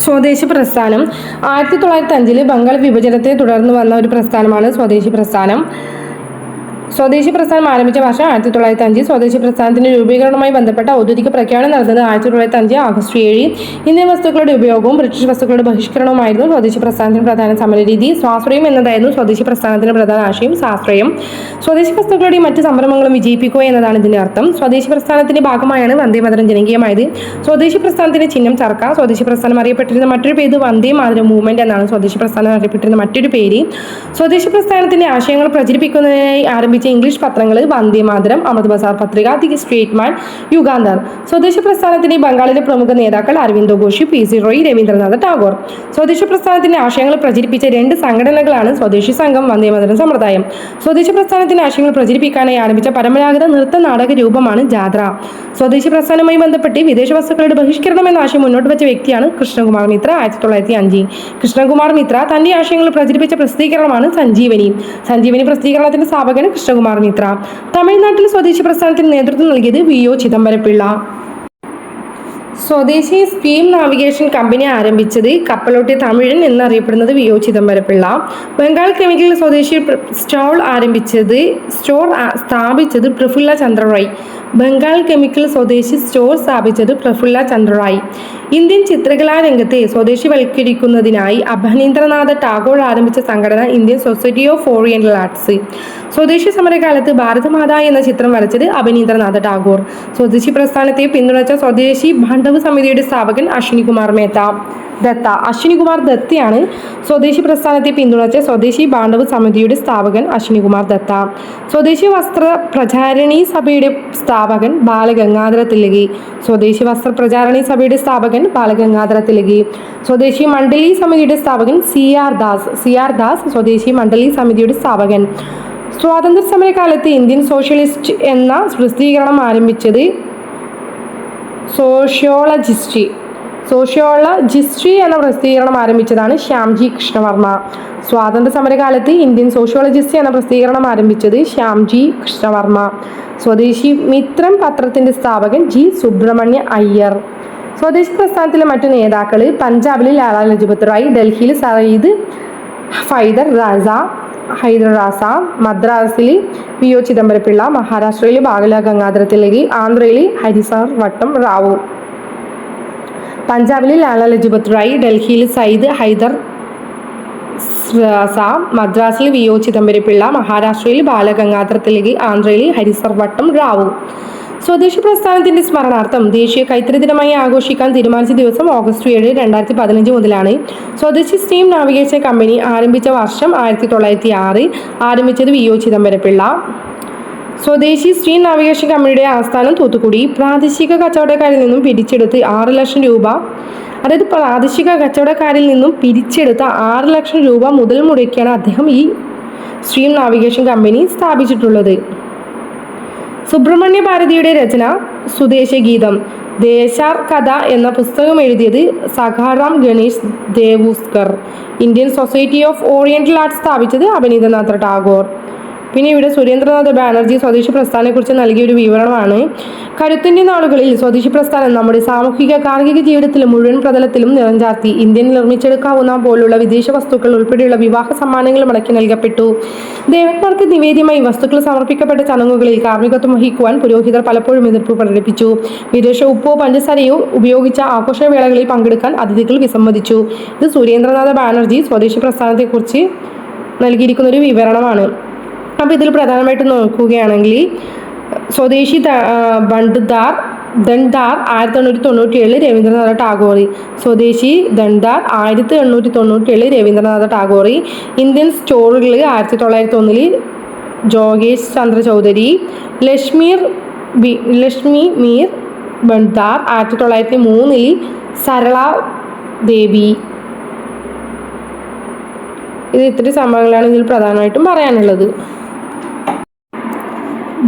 സ്വദേശി പ്രസ്ഥാനം 1905 ബംഗാൾ വിഭജനത്തെ തുടർന്ന് വന്ന ഒരു പ്രസ്ഥാനമാണ് സ്വദേശി പ്രസ്ഥാനം. സ്വദേശി പ്രസ്ഥാനം ആരംഭിച്ച വർഷം 1905. സ്വദേശി പ്രസ്ഥാനത്തിന്റെ രൂപീകരണവുമായി ബന്ധപ്പെട്ട ഔദ്യോഗിക പ്രഖ്യാപനം നടന്നത് 1905 ആഗസ്റ്റ് 7. ഇന്ത്യൻ വസ്തുക്കളുടെ ഉപയോഗവും ബ്രിട്ടീഷ് വസ്തുക്കളുടെ ബഹിഷ്കരണവുമായിരുന്നു സ്വദേശി പ്രസ്ഥാനത്തിന്റെ പ്രധാന സമരരീതി. സ്വാശ്രയം എന്നതായിരുന്നു സ്വദേശി പ്രസ്ഥാനത്തിന്റെ പ്രധാന ആശയം. സ്വാശ്രയം സ്വദേശി വസ്തുക്കളുടെ മറ്റ് സംരംഭങ്ങളും വിജയിപ്പിക്കുക എന്നതാണ് ഇതിന്റെ അർത്ഥം. സ്വദേശി പ്രസ്ഥാനത്തിന്റെ ഭാഗമായാണ് വന്ദേമാതരം ജനകീയമായത്. സ്വദേശി പ്രസ്ഥാനത്തിന്റെ ചിഹ്നം ചർക്ക. സ്വദേശി പ്രസ്ഥാനം അറിയപ്പെട്ടിരുന്ന മറ്റൊരു പേര് വന്ദേമാതരം മൂവ്മെന്റ് എന്നാണ് സ്വദേശി പ്രസ്ഥാനം അറിയപ്പെട്ടിരുന്ന മറ്റൊരു പേര്. സ്വദേശി പ്രസ്ഥാനത്തിന്റെ ആശയങ്ങൾ പ്രചരിപ്പിക്കുന്നതിനായി ആരംഭിച്ച ഇംഗ്ലീഷ് പത്രങ്ങൾ വന്ദേമാതരം, അമൃത് ബസാർ പത്രിക, ദി സ്റ്റേറ്റ്സ്മാൻ, യുഗാന്തർ. സ്വദേശി പ്രസ്ഥാനത്തിന്റെ ബംഗാളിലെ പ്രമുഖ നേതാക്കൾ അരവിന്ദോ ഘോഷ്, പി.സി. റോയ്, രവീന്ദ്രനാഥ ടാഗോർ. സ്വദേശി പ്രസ്ഥാനത്തിന്റെ ആശയങ്ങൾ പ്രചരിപ്പിച്ച 2 സംഘടനകളാണ് സ്വദേശി സംഘം, വന്ദേമാതരം സമ്പ്രദായം. സ്വദേശി പ്രസ്ഥാനത്തിന്റെ ആശയങ്ങൾ പ്രചരിപ്പിക്കാനായി ആരംഭിച്ച പരമ്പരാഗത നൃത്ത നാടക രൂപമാണ് ജാത്ര. സ്വദേശി പ്രസ്ഥാനവുമായി ബന്ധപ്പെട്ട് വിദേശ വസ്തുക്കളുടെ ബഹിഷ്കരണം എന്ന ആശയം മുന്നോട്ട് വെച്ച വ്യക്തിയാണ് കൃഷ്ണകുമാർ മിത്ര. 1905 കൃഷ്ണകുമാർ മിത്ര തന്റെ ആശയങ്ങൾ പ്രചരിപ്പിച്ച പ്രസിദ്ധീകരണമാണ് സഞ്ജീവനി. സഞ്ജീവനി പ്രസിദ്ധീകരണത്തിന്റെ സ്ഥാപകൻ കൃഷ്ണകുമാർ മിത്ര. തമിഴ്നാട്ടിൽ സ്വദേശി പ്രസ്ഥാനത്തിന് നേതൃത്വം നൽകിയത് വി.ഒ. ചിദംബരപിള്ള. സ്വദേശി സ്റ്റീം നാവിഗേഷൻ കമ്പനി ആരംഭിച്ചത് കപ്പലോട്ടിയ തമിഴൻ എന്നറിയപ്പെടുന്നത് വി.ഒ. ചിദംബരപിള്ള. ബംഗാൾ കെമിക്കൽ സ്വദേശി സ്റ്റോർ സ്ഥാപിച്ചത് പ്രഫുല്ല ചന്ദ്ര റോയ്. ബംഗാൾ കെമിക്കൽ സ്വദേശി സ്റ്റോർ സ്ഥാപിച്ചത് പ്രഫുല്ല ചന്ദ്ര റോയ്. ഇന്ത്യൻ ചിത്രകലാ രംഗത്തെ സ്വദേശിവൽക്കരിക്കുന്നതിനായി അബനീന്ദ്രനാഥ ടാഗോർ ആരംഭിച്ച സംഘടന Indian society of oriental arts. സ്വദേശി സമരകാലത്ത് ഭാരതമാത എന്ന ചിത്രം വരച്ചത് അബനീന്ദ്രനാഥ ടാഗോർ. സ്വദേശി പ്രസ്ഥാനത്തെ പിന്തുണച്ച സ്വദേശി ബാണ്ഡവ് സമിതിയുടെ സ്ഥാപകൻ അശ്വിനികുമാർ ദത്ത. അശ്വിനികുമാർ ദത്തയാണ് സ്വദേശി പ്രസ്ഥാനത്തെ പിന്തുണച്ച സ്വദേശി ബാണ്ഡവ് സമിതിയുടെ സ്ഥാപകൻ അശ്വിനികുമാർ ദത്ത. സ്വദേശി വസ്ത്ര പ്രചാരണി സഭയുടെ സ്ഥാപകൻ ബാലഗംഗാധര തിലകി. സ്വദേശി വസ്ത്ര പ്രചാരണി സഭയുടെ സ്ഥാപകൻ ബാലഗംഗാധര തിലകി. സ്വദേശി മണ്ഡലി സമിതിയുടെ സ്ഥാപകൻ സി.ആർ. ദാസ്. സ്വദേശി മണ്ഡലി സമിതിയുടെ സ്ഥാപകൻ. സ്വാതന്ത്ര്യ സമരകാലത്ത് ഇന്ത്യൻ സോഷ്യലിസ്റ്റ് എന്ന പ്രസിദ്ധീകരണം ആരംഭിച്ചത് സോഷ്യോളജിസ്ട്രി എന്ന പ്രസിദ്ധീകരണം ആരംഭിച്ചതാണ് ശ്യാംജി കൃഷ്ണവർമ്മ. സ്വാതന്ത്ര്യ സമരകാലത്ത് ഇന്ത്യൻ സോഷ്യോളജിസ്റ്റ് എന്ന പ്രസിദ്ധീകരണം ആരംഭിച്ചത് ശ്യാംജി കൃഷ്ണവർമ്മ. സ്വദേശി മിത്രം പത്രത്തിന്റെ സ്ഥാപകൻ ജി സുബ്രഹ്മണ്യ അയ്യർ. സ്വദേശി പ്രസ്ഥാനത്തിലെ മറ്റു നേതാക്കൾ പഞ്ചാബിൽ ലാലാ ലജ്പത് റായ്, ഡൽഹിയിൽ സയ്യിദ് ഹൈദർ റാസ, മദ്രാസിൽ വി.ഒ. ചിദംബരപിള്ള, മഹാരാഷ്ട്രയിൽ ബാല ഗംഗാധര തിലകി, ആന്ധ്രയിൽ ഹരിസാർ വട്ടം റാവു. പഞ്ചാബിൽ ലാലാ ലജ്പത് റായ്, ഡൽഹിയിൽ സയ്യിദ് ഹൈദർ റാസ, മദ്രാസിൽ വി.ഒ. ചിദംബരപിള്ള, മഹാരാഷ്ട്രയിൽ ബാല ഗംഗാധര തിലകി, ആന്ധ്രയിൽ ഹരിസാർ വട്ടം റാവു. സ്വദേശി പ്രസ്ഥാനത്തിന്റെ സ്മരണാർത്ഥം ദേശീയ കൈത്തറി ദിനമായി ആഘോഷിക്കാൻ തീരുമാനിച്ച ദിവസം ഓഗസ്റ്റ് 7, 2015 മുതലാണ്. സ്വദേശി സ്റ്റീം നാവിഗേഷൻ കമ്പനി ആരംഭിച്ച വർഷം 1906. ആരംഭിച്ചത് വി.ഒ. ചിദംബരപിള്ള. സ്വദേശി സ്റ്റീം നാവിഗേഷൻ കമ്പനിയുടെ ആസ്ഥാനം തൂത്തുക്കുടി. പ്രാദേശിക കച്ചവടക്കാരിൽ നിന്നും പിരിച്ചെടുത്ത് 6 ലക്ഷം രൂപ മുതൽ മുടക്കിയാണ് അദ്ദേഹം ഈ സ്റ്റീം നാവിഗേഷൻ കമ്പനി സ്ഥാപിച്ചിട്ടുള്ളത്. സുബ്രഹ്മണ്യ ഭാരതിയുടെ രചന സുദേശഗീതം. ദേശാർ കഥ എന്ന പുസ്തകം എഴുതിയത് Sakharam Ganesh Deuskar. Indian society of oriental arts സ്ഥാപിച്ചത് അബനീന്ദ്രനാഥ ടാഗോർ. പിന്നെ ഇവിടെ സുരേന്ദ്രനാഥ ബാനർജി സ്വദേശി പ്രസ്ഥാനത്തെക്കുറിച്ച് നൽകിയൊരു വിവരണമാണ്. കരുത്തിന്റെ നാളുകളിൽ സ്വദേശി പ്രസ്ഥാനം നമ്മുടെ സാമൂഹിക കാർഷിക ജീവിതത്തിലും മുഴുവൻ പ്രതലത്തിലും നിറഞ്ചാർത്തി. ഇന്ത്യയിൽ നിർമ്മിച്ചെടുക്കാവുന്ന പോലുള്ള വിദേശ വസ്തുക്കൾ ഉൾപ്പെടെയുള്ള വിവാഹ സമ്മാനങ്ങൾ മടക്കി നൽകപ്പെട്ടു. ദേവന്മാർക്ക് നിവേദ്യമായി വസ്തുക്കൾ സമർപ്പിക്കപ്പെട്ട ചടങ്ങുകളിൽ കാർമ്മികത്വം വഹിക്കുവാൻ പുരോഹിതർ പലപ്പോഴും എതിർപ്പ് പ്രകടിപ്പിച്ചു. വിദേശ ഉപ്പോ പഞ്ചസാരയോ ഉപയോഗിച്ച ആഘോഷവേളകളിൽ പങ്കെടുക്കാൻ അതിഥികൾ വിസമ്മതിച്ചു. ഇത് സുരേന്ദ്രനാഥ ബാനർജി സ്വദേശി പ്രസ്ഥാനത്തെക്കുറിച്ച് നൽകിയിരിക്കുന്ന ഒരു വിവരണമാണ്. അപ്പോൾ ഇതിൽ പ്രധാനമായിട്ട് നോക്കുകയാണെങ്കിൽ സ്വദേശി ദണ്ഡാർ 1897 രവീന്ദ്രനാഥ ടാഗോർ. സ്വദേശി ദണ്ഡാർ 1897 രവീന്ദ്രനാഥ ടാഗോർ. ഇന്ത്യൻ സ്റ്റോറുകൾ 1901 ജോഗേഷ് ചന്ദ്ര ചൗധരി. ലക്ഷ്മി മീർ ബണ്ഡാർ 1903 സരള ദേവി. ഇത് ഇത്രയും സംഭവങ്ങളാണ് ഇതിൽ പ്രധാനമായിട്ടും പറയാനുള്ളത്.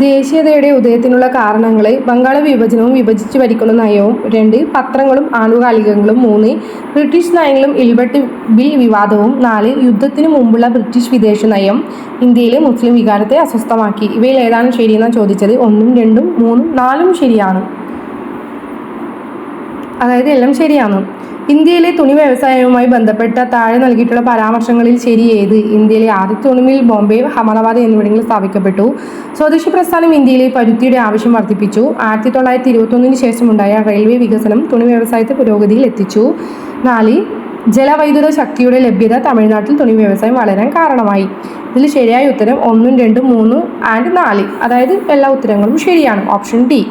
ദേശീയതയുടെ ഉദയത്തിനുള്ള കാരണങ്ങൾ: ബംഗാൾ വിഭജനവും വിഭജിച്ച് ഭരിക്കുന്ന നയവും. 2 പത്രങ്ങളും ആനുകാലികങ്ങളും. 3 ബ്രിട്ടീഷ് നയങ്ങളും ഇൽബർട്ട് ബിൽ വിവാദവും. 4 യുദ്ധത്തിനു മുമ്പുള്ള ബ്രിട്ടീഷ് വിദേശ നയം ഇന്ത്യയിലെ മുസ്ലിം വികാരത്തെ അസ്വസ്ഥമാക്കി. ഇവയിൽ ഏതാണ് ശരിയെന്നാണ് ചോദിച്ചത്. 1, 2, 3, 4 ശരിയാണ്. അതായത് എല്ലാം ശരിയാണ്. ഇന്ത്യയിലെ തുണി വ്യവസായവുമായി ബന്ധപ്പെട്ട താഴെ നൽകിയിട്ടുള്ള പരാമർശങ്ങളിൽ ശരി ഏത്? ഇന്ത്യയിലെ ആദ്യത്തെ തുണി മിൽ ബോംബെ, അഹമ്മദാബാദ് എന്നിവിടങ്ങളിൽ സ്ഥാപിക്കപ്പെട്ടു. സ്വദേശി പ്രസ്ഥാനം ഇന്ത്യയിലെ പരുത്തിയുടെ ആവശ്യം വർദ്ധിപ്പിച്ചു. 1921 ശേഷമുണ്ടായ റെയിൽവേ വികസനം തുണി വ്യവസായത്തെ പുരോഗതിയിൽ എത്തിച്ചു. 4. ജലവൈദ്യുത ശക്തിയുടെ ലഭ്യത തമിഴ്നാട്ടിൽ തുണി വ്യവസായം വളരാൻ കാരണമായി. ഇതിൽ ശരിയായ ഉത്തരം 1, 2, 3 ആൻഡ് 4. അതായത് എല്ലാ ഉത്തരങ്ങളും ശരിയാണ്. Option D.